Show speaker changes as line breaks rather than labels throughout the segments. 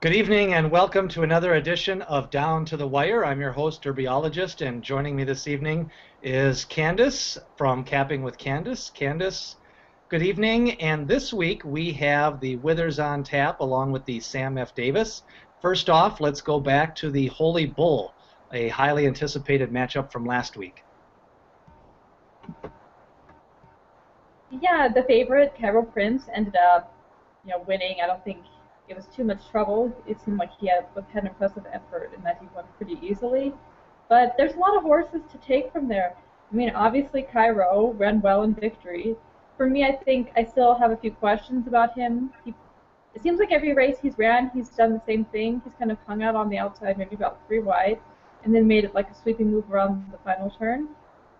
Good evening and welcome to another edition of Down to the Wire. I'm your host, derbiologist, and joining me this evening is Candace from Capping with Candace. Candace, good evening. And this week we have the Withers on tap along with the Sam F. Davis. First off, let's go back to the Holy Bull, a highly anticipated matchup from last week.
Yeah, the favorite, Cairo Prince, ended up, winning. I don't think it was too much trouble. It seemed like he had an impressive effort and that he won pretty easily. But there's a lot of horses to take from there. I mean, obviously Cairo ran well in victory. For me, I think I still have a few questions about him. It seems like every race he's ran, he's done the same thing. He's kind of hung out on the outside, maybe about 3 wide, and then made it like a sweeping move around the final turn.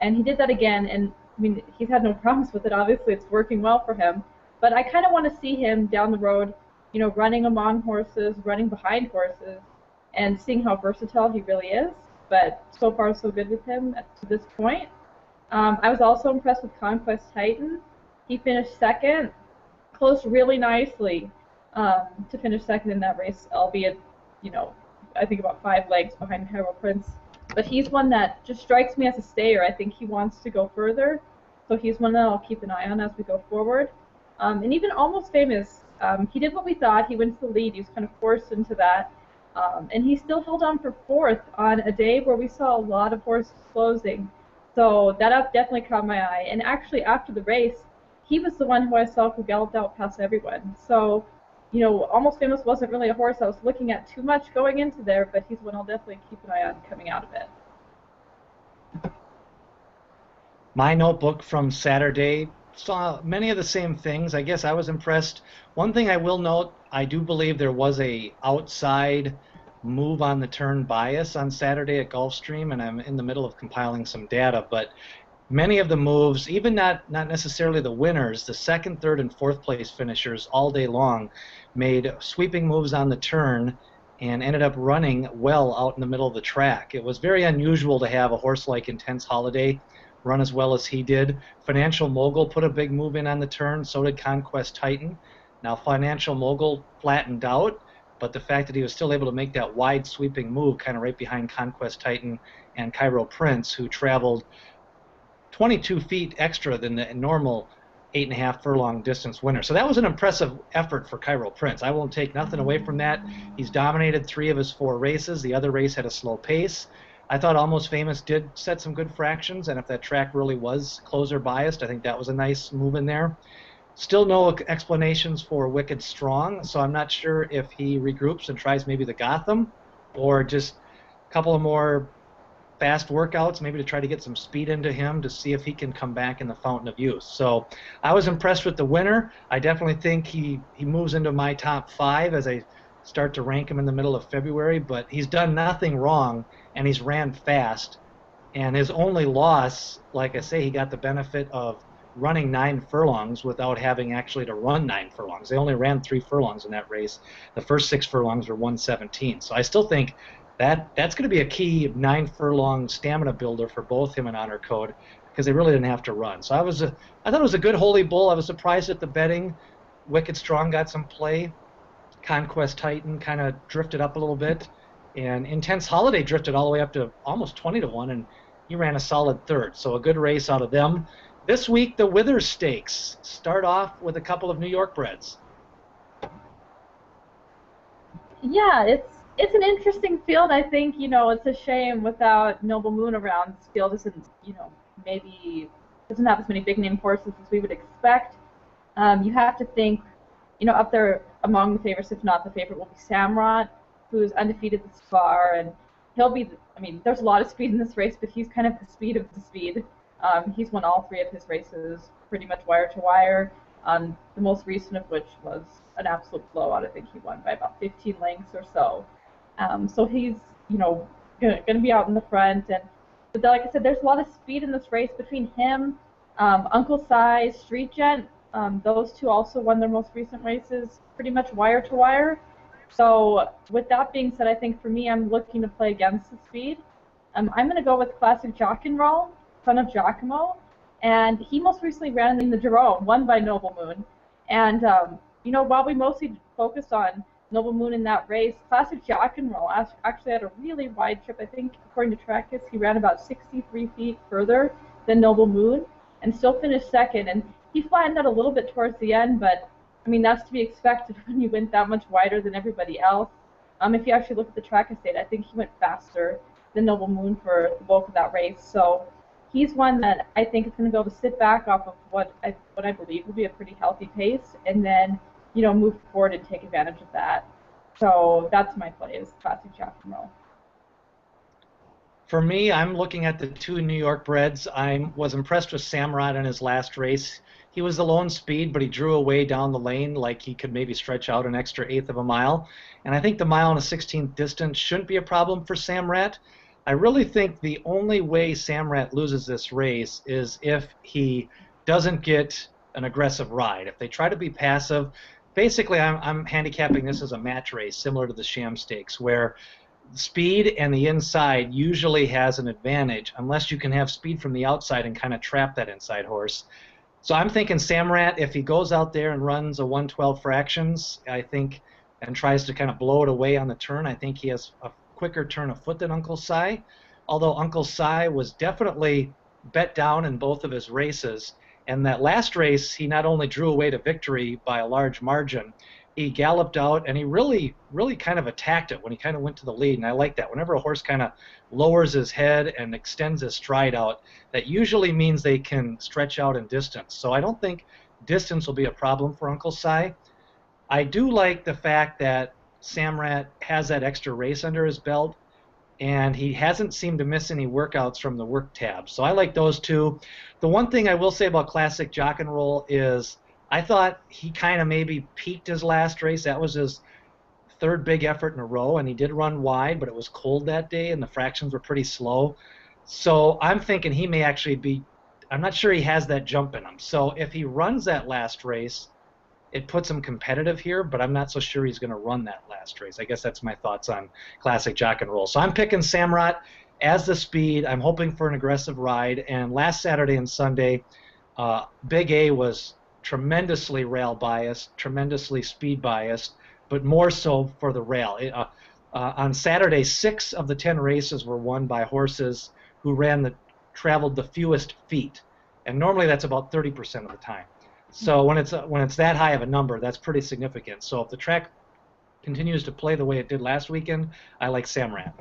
And he did that again, and I mean, he's had no problems with it. Obviously, it's working well for him. But I kind of want to see him down the road, running among horses, running behind horses, and seeing how versatile he really is. But so far, so good with him to this point. I was also impressed with Conquest Titan. He finished second, closed really nicely to finish second in that race, albeit, I think about 5 legs behind Cairo Prince. But he's one that just strikes me as a stayer. I think he wants to go further. So he's one that I'll keep an eye on as we go forward. And even Almost Famous, he did what we thought. He went to the lead. He was kind of forced into that. And he still held on for 4th on a day where we saw a lot of horses closing. So that definitely caught my eye. And actually, after the race, he was the one who I saw who galloped out past everyone. So, Almost Famous wasn't really a horse I was looking at too much going into there, but he's one I'll definitely keep an eye on coming out of it.
My notebook from Saturday saw many of the same things. I guess I was impressed. One thing I will note, I do believe there was a outside move on the turn bias on Saturday at Gulfstream, and I'm in the middle of compiling some data, but many of the moves, even not necessarily the winners, the 2nd, 3rd, and 4th place finishers all day long made sweeping moves on the turn and ended up running well out in the middle of the track. It was very unusual to have a horse like Intense Holiday run as well as he did. Financial Mogul put a big move in on the turn, so did Conquest Titan. Now Financial Mogul flattened out, but the fact that he was still able to make that wide sweeping move kind of right behind Conquest Titan and Cairo Prince, who traveled 22 feet extra than the normal 8.5 furlong distance winner. So that was an impressive effort for Cairo Prince. I won't take nothing away from that. He's dominated 3 of his 4 races. The other race had a slow pace. I thought Almost Famous did set some good fractions, and if that track really was closer biased, I think that was a nice move in there. Still no explanations for Wicked Strong, so I'm not sure if he regroups and tries maybe the Gotham, or just a couple of more fast workouts, maybe to try to get some speed into him to see if he can come back in the Fountain of Youth. So I was impressed with the winner. I definitely think he moves into my top 5 as I start to rank him in the middle of February, but he's done nothing wrong, and he's ran fast. And his only loss, like I say, he got the benefit of running 9 furlongs without having actually to run 9 furlongs. They only ran 3 furlongs in that race. The first 6 furlongs were 1:17. So I still think that's going to be a key 9 furlong stamina builder for both him and Honor Code, because they really didn't have to run. So I thought it was a good Holy Bull. I was surprised at the betting. Wicked Strong got some play. Conquest Titan kind of drifted up a little bit, and Intense Holiday drifted all the way up to almost 20-1, and he ran a solid 3rd. So a good race out of them. This week, the Withers Stakes start off with a couple of New York breds.
Yeah, it's an interesting field. I think, it's a shame without Noble Moon around. This field isn't, maybe doesn't have as many big name horses as we would expect. You have to think, up there among the favorites, if not the favorite, will be Samrat, who's undefeated this far, and he'll be, there's a lot of speed in this race, but he's kind of the speed of the speed. He's won all 3 of his races pretty much wire to wire, the most recent of which was an absolute blowout. I think he won by about 15 lengths or so. So he's, going to be out in the front. But like I said, there's a lot of speed in this race between him, Uncle Size, Street Gent. Those 2 also won their most recent races pretty much wire to wire. So with that being said, I think for me, I'm looking to play against the speed. I'm going to go with Classic Jock and Roll, son of Giacomo, and he most recently ran in the Jerome, won by Noble Moon. And while we mostly focused on Noble Moon in that race. Classic Jock and Roll actually had a really wide trip. I think, according to Trackus, he ran about 63 feet further than Noble Moon and still finished second. And he flattened out a little bit towards the end, but I mean, that's to be expected when you went that much wider than everybody else. If you actually look at the Trackus data, I think he went faster than Noble Moon for the bulk of that race. So he's one that I think is going to be able to sit back off of what I believe will be a pretty healthy pace, and then move forward and take advantage of that. So that's my play, is Classic Jock and Roll.
For me, I'm looking at the two New York breds. I was impressed with Samrat in his last race. He was the lone speed, but he drew away down the lane like he could maybe stretch out an extra eighth of a mile. And I think the mile and a 16th distance shouldn't be a problem for Samrat. I really think the only way Samrat loses this race is if he doesn't get an aggressive ride. If they try to be passive, basically I'm handicapping this as a match race, similar to the Sham Stakes, where speed and the inside usually has an advantage unless you can have speed from the outside and kind of trap that inside horse. So I'm thinking Samrat, if he goes out there and runs a 112 fractions, I think, and tries to kind of blow it away on the turn, I think he has a quicker turn of foot than Uncle Si. Although Uncle Si was definitely bet down in both of his races. And that last race, he not only drew away to victory by a large margin, he galloped out and he really kind of attacked it when he kind of went to the lead. And I like that. Whenever a horse kind of lowers his head and extends his stride out, that usually means they can stretch out in distance. So I don't think distance will be a problem for Uncle Si. I do like the fact that Samrat has that extra race under his belt, and he hasn't seemed to miss any workouts from the work tab. So I like those two. The one thing I will say about Classic Jock and Roll is I thought he kind of maybe peaked his last race. That was his third big effort in a row, and he did run wide, but it was cold that day, and the fractions were pretty slow. So I'm thinking he may actually be, I'm not sure he has that jump in him. So if he runs that last race, it puts him competitive here, but I'm not so sure he's going to run that last race. I guess that's my thoughts on Classic Jock and Roll. So I'm picking Samrat as the speed. I'm hoping for an aggressive ride. And last Saturday and Sunday, Big A was tremendously rail biased, tremendously speed biased, but more so for the rail. On Saturday, 6 of the 10 races were won by horses who traveled the fewest feet, and normally that's about 30% of the time. So when it's that high of a number, that's pretty significant. So if the track continues to play the way it did last weekend, I like Samrat.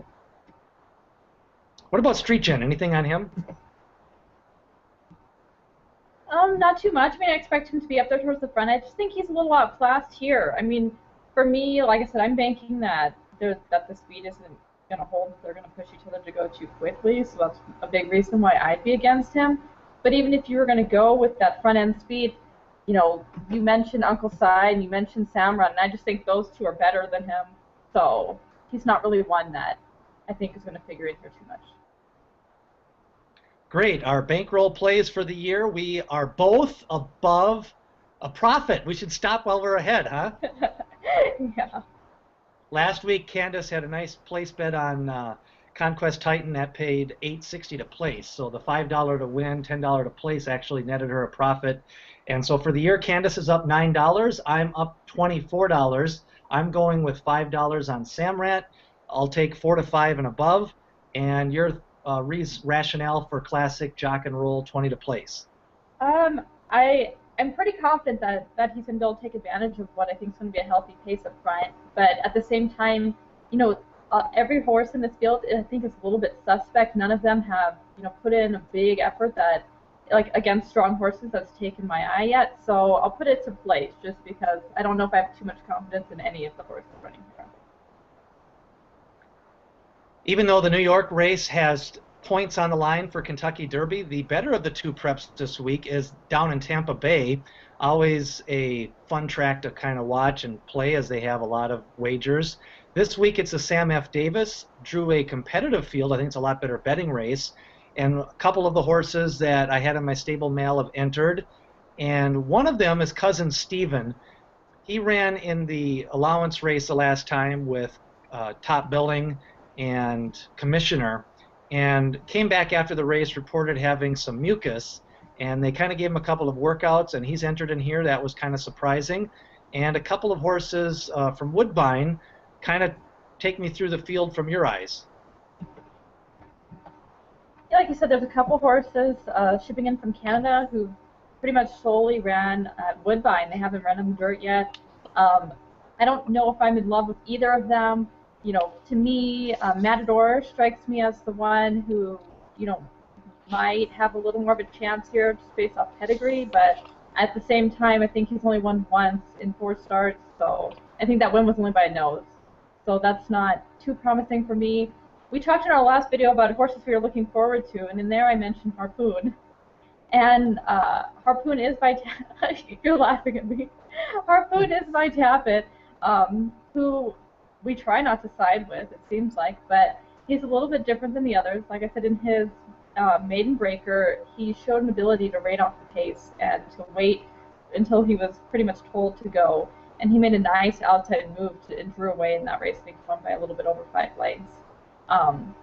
What about Street Gen? Anything on him?
Not too much. I mean, I expect him to be up there towards the front. I just think he's a little outclassed here. I mean, for me, like I said, I'm banking that the speed isn't going to hold. They're going to push each other to go too quickly, so that's a big reason why I'd be against him. But even if you were going to go with that front-end speed, you mentioned Uncle Si and you mentioned Samrat, and I just think those two are better than him. So he's not really one that I think is going to figure in here too much.
Great. Our bankroll plays for the year. We are both above a profit. We should stop while we're ahead, huh?
Yeah.
Last week, Candace had a nice place bet on Conquest Titan that paid $8.60 to place. So the $5 to win, $10 to place actually netted her a profit. And so for the year, Candace is up $9. I'm up $24. I'm going with $5 on Samrat. I'll take 4 to 5 and above. And your rationale for Classic Jock and Roll 20 to place?
I'm pretty confident that he's going to be able to take advantage of what I think is going to be a healthy pace up front. But at the same time, every horse in this field I think is a little bit suspect. None of them have put in a big effort that against strong horses that's taken my eye yet. So I'll put it to place just because I don't know if I have too much confidence in any of the horses running here.
Even though the New York race has points on the line for Kentucky Derby, the better of the two preps this week is down in Tampa Bay. Always a fun track to kind of watch and play as they have a lot of wagers. This week it's a Sam F. Davis, drew a competitive field. I think it's a lot better betting race. And a couple of the horses that I had in my stable mail have entered. And one of them is Cousin Steven. He ran in the allowance race the last time with Top Billing and Commissioner, and came back after the race, reported having some mucus, and they kind of gave him a couple of workouts, and he's entered in here. That was kind of surprising. and a couple of horses from Woodbine. Kind of take me through the field from your eyes.
Yeah, like you said, there's a couple horses shipping in from Canada who pretty much solely ran at Woodbine. They haven't run in the dirt yet. Um, I don't know if I'm in love with either of them. You know, to me, Matador strikes me as the one who, you know, might have a little more of a chance here just based off pedigree, but at the same time, I think he's only won once in 4 starts, so I think that win was only by a nose. So that's not too promising for me. We talked in our last video about horses we were looking forward to, and in there I mentioned Harpoon. And Harpoon is by you're laughing at me. Harpoon is by Tappet, who we try not to side with, it seems like, but he's a little bit different than the others. Like I said, in his maiden breaker, he showed an ability to rate off the pace and to wait until he was pretty much told to go. And he made a nice outside move and drew away in that race. I think he won by a little bit over 5 lengths. And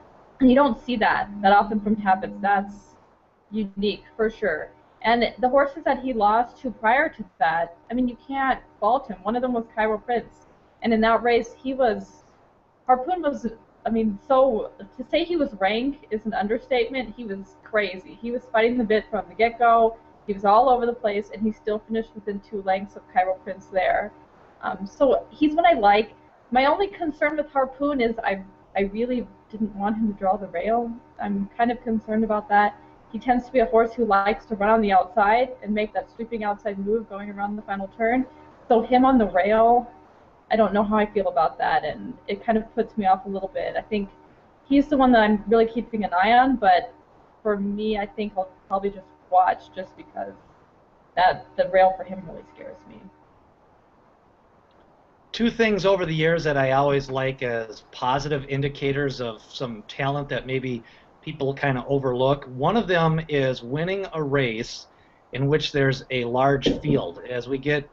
you don't see that often from Tappets. That's unique for sure. And the horses that he lost to prior to that, I mean, you can't fault him. One of them was Cairo Prince. And in that race, Harpoon was, I mean, so to say he was rank is an understatement. He was crazy. He was fighting the bit from the get-go. He was all over the place, and he still finished within 2 lengths of Cairo Prince there. So he's what I like. My only concern with Harpoon is I really didn't want him to draw the rail. I'm kind of concerned about that. He tends to be a horse who likes to run on the outside and make that sweeping outside move going around the final turn. So him on the rail, I don't know how I feel about that, and it kind of puts me off a little bit. I think he's the one that I'm really keeping an eye on, but for me, I think I'll probably just watch just because the rail for him really scares me.
Two things over the years that I always like as positive indicators of some talent that maybe people kind of overlook. One of them is winning a race in which there's a large field. As we get,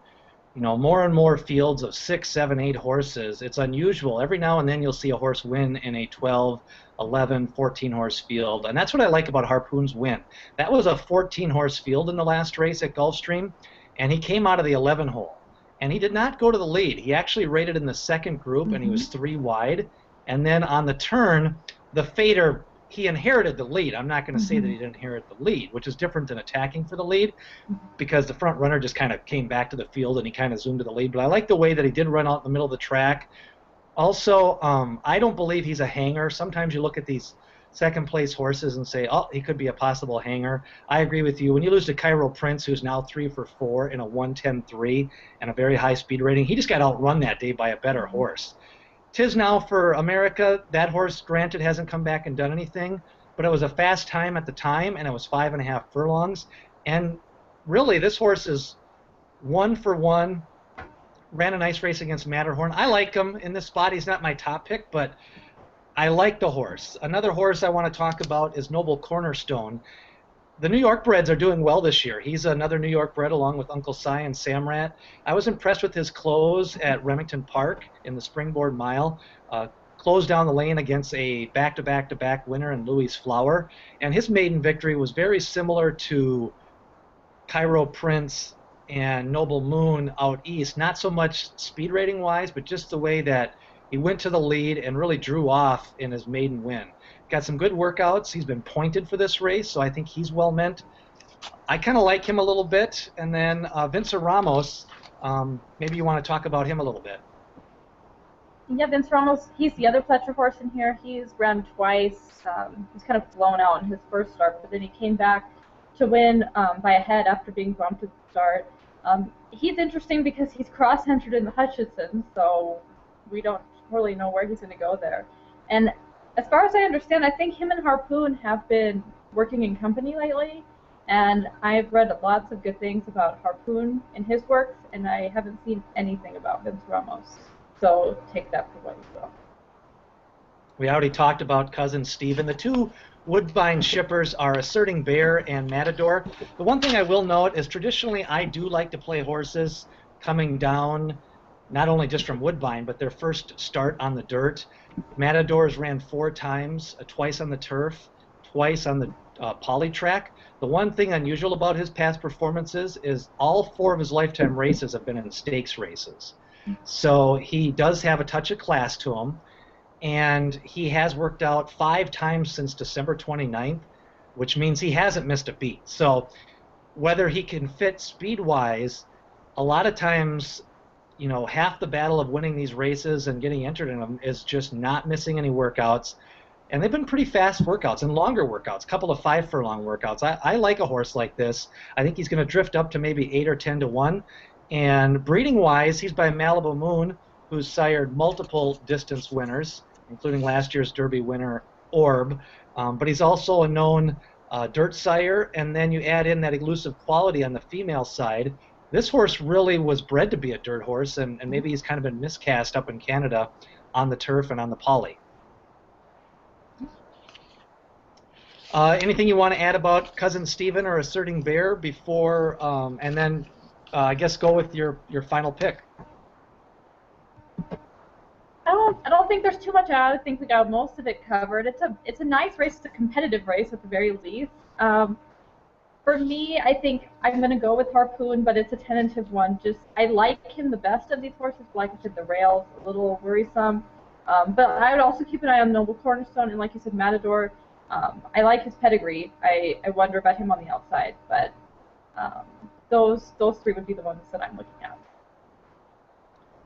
you know, more and more fields of 6, 7, 8 horses, it's unusual. Every now and then you'll see a horse win in a 12, 11, 14 horse field, and that's what I like about Harpoon's win. That was a 14 horse field in the last race at Gulfstream, and he came out of the 11 hole. And he did not go to the lead. He actually rated in the second group, and he was 3 wide. And then on the turn, the fader, he inherited the lead. I'm not going to say that he didn't inherit the lead, which is different than attacking for the lead, because the front runner just kind of came back to the field and he kind of zoomed to the lead. But I like the way that he did run out in the middle of the track. Also, I don't believe he's a hanger. Sometimes you look at these second place horses and say, oh, he could be a possible hanger. I agree with you. When you lose to Cairo Prince, who's now 3 for 4 in a 110.3 and a very high speed rating, he just got outrun that day by a better horse. 'Tis now for America. That horse, granted, hasn't come back and done anything, but it was a fast time at the time, and it was 5.5 furlongs. And really, this horse is 1 for 1. Ran a nice race against Matterhorn. I like him in this spot. He's not my top pick, but I like the horse. Another horse I want to talk about is Noble Cornerstone. The New York breds are doing well this year. He's another New York bred along with Uncle Si and Samrat. I was impressed with his close at Remington Park in the Springboard Mile. Closed down the lane against a back-to-back-to-back winner in Louis Flower. And his maiden victory was very similar to Cairo Prince and Noble Moon out east. Not so much speed rating-wise, but just the way that he went to the lead and really drew off in his maiden win. Got some good workouts. He's been pointed for this race, so I think he's well meant. I kind of like him a little bit. And then Vincent Ramos, maybe you want to talk about him a little bit.
Yeah, Vince Ramos, he's the other Pletcher horse in here. He's run twice. He's kind of blown out in his first start, but then he came back to win by a head after being bumped at the start. He's interesting because he's cross-entered in the Hutchinson, so we don't really know where he's going to go there. And as far as I understand, I think him and Harpoon have been working in company lately, and I've read lots of good things about Harpoon and his works, and I haven't seen anything about Vince Ramos. So take that for what you will.
We already talked about cousin Steven. The two Woodbine shippers are Asserting Bear and Matador. The one thing I will note is traditionally I do like to play horses coming down not only just from Woodbine, but their first start on the dirt. Matadors ran 4 times, twice on the turf, twice on the poly track. The one thing unusual about his past performances is all four of his lifetime races have been in stakes races. So he does have a touch of class to him, and he has worked out 5 times since December 29th, which means he hasn't missed a beat. So whether he can fit speed wise, a lot of times, half the battle of winning these races and getting entered in them is just not missing any workouts. And they've been pretty fast workouts and longer workouts, a couple of 5 furlong workouts. I like a horse like this. I think he's going to drift up to maybe 8 or 10 to 1. And breeding wise, he's by Malibu Moon, who's sired multiple distance winners, including last year's Derby winner Orb. But he's also a known dirt sire, and then you add in that elusive quality on the female side. This horse really was bred to be a dirt horse, and maybe he's kind of been miscast up in Canada on the turf and on the poly. Anything you want to add about Cousin Stephen or Asserting Bear before, and then I guess go with your final pick?
I don't think there's too much out. I think we got most of it covered. It's a nice race. It's a competitive race at the very least. For me, I think I'm going to go with Harpoon, but it's a tentative one. I like him the best of these horses. Like I said, the rail's a little worrisome. But I would also keep an eye on Noble Cornerstone, and like you said, Matador. I like his pedigree. I wonder about him on the outside, but those three would be the ones that I'm looking at.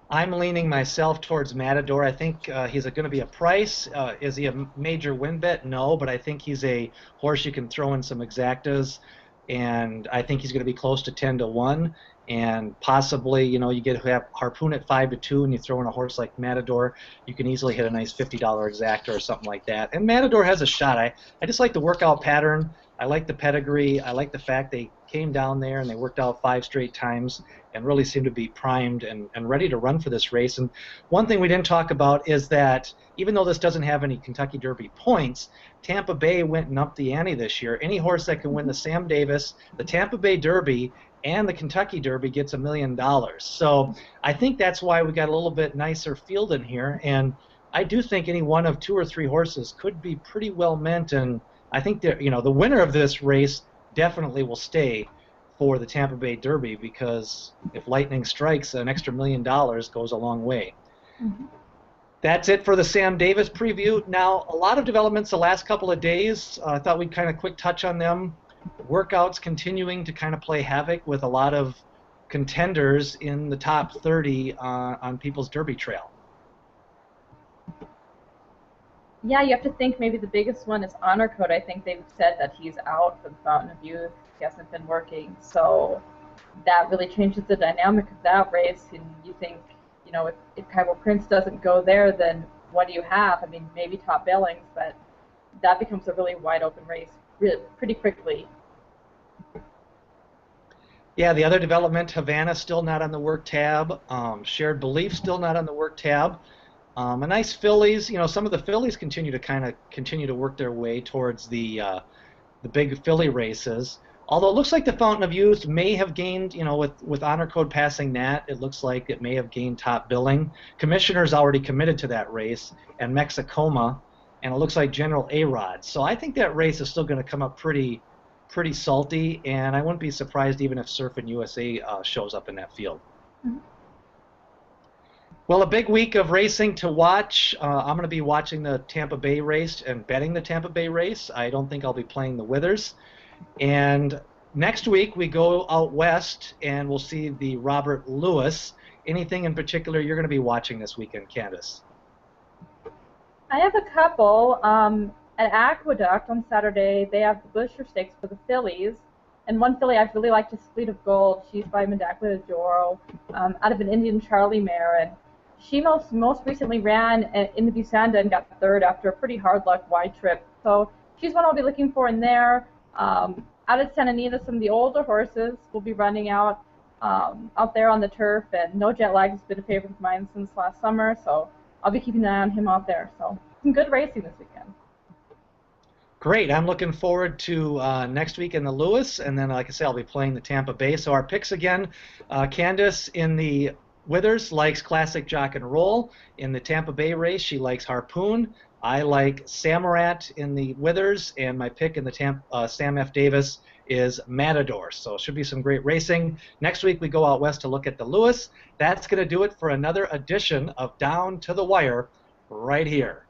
I'm leaning myself towards Matador. I think he's going to be a price. Is he a major win bet? No, but I think he's a horse you can throw in some exactas, and I think he's going to be close to 10 to 1. And possibly, you have Harpoon at 5 to 2, and you throw in a horse like Matador, you can easily hit a nice $50 exacta or something like that. And Matador has a shot. I just like the workout pattern. I like the pedigree. I like the fact they came down there and they worked out 5 straight times and really seem to be primed and ready to run for this race. And one thing we didn't talk about is that even though this doesn't have any Kentucky Derby points, Tampa Bay went and upped the ante this year. Any horse that can win the Sam Davis, the Tampa Bay Derby, and the Kentucky Derby gets $1 million. So I think that's why we got a little bit nicer field in here. And I do think any one of 2 or 3 horses could be pretty well meant. And I think that the winner of this race definitely will stay for the Tampa Bay Derby, because if lightning strikes, an extra $1 million goes a long way. Mm-hmm. That's it for the Sam Davis preview. Now, a lot of developments the last couple of days. I thought we'd kind of quick touch on them. Workouts continuing to kind of play havoc with a lot of contenders in the top 30 on People's Derby Trail.
Yeah, you have to think maybe the biggest one is Honor Code. I think they've said that he's out for the Fountain of Youth. He hasn't been working, so that really changes the dynamic of that race. And you think, if Cairo Prince doesn't go there, then what do you have? I mean, maybe Top Billings, but that becomes a really wide open race pretty quickly.
Yeah, the other development, Havana still not on the work tab. Shared Belief still not on the work tab. A nice fillies. Some of the fillies continue to work their way towards the big filly races. Although it looks like the Fountain of Youth may have gained, with Honor Code passing that, it looks like it may have gained top billing. Commissioner's already committed to that race, and Mexicoma, and it looks like General A-Rod. So I think that race is still going to come up pretty salty, and I wouldn't be surprised even if Surfin' USA shows up in that field. Mm-hmm. Well, a big week of racing to watch. I'm going to be watching the Tampa Bay race and betting the Tampa Bay race. I don't think I'll be playing the Withers. And next week we go out west and we'll see the Robert Lewis. Anything in particular you're going to be watching this weekend, Candace?
I have a couple. At Aqueduct on Saturday, they have the Busher Stakes for the fillies. And one filly I've really liked is Fleet of Gold. She's by Medakwa Doro, out of an Indian Charlie mare. And she most recently ran in the Busanda and got third after a pretty hard luck wide trip. So she's one I'll be looking for in there. Out at Santa Anita, some of the older horses will be running out there on the turf. And No Jet Lag has been a favorite of mine since last summer, so I'll be keeping an eye on him out there. So some good racing this weekend.
Great. I'm looking forward to next week in the Lewis, and then, like I say, I'll be playing the Tampa Bay. So our picks again, Candace in the Withers likes Classic Jock and Roll. In the Tampa Bay race, she likes Harpoon. I like Samarat in the Withers, and my pick in the Sam F. Davis is Matador. So it should be some great racing. Next week we go out west to look at the Lewis. That's going to do it for another edition of Down to the Wire right here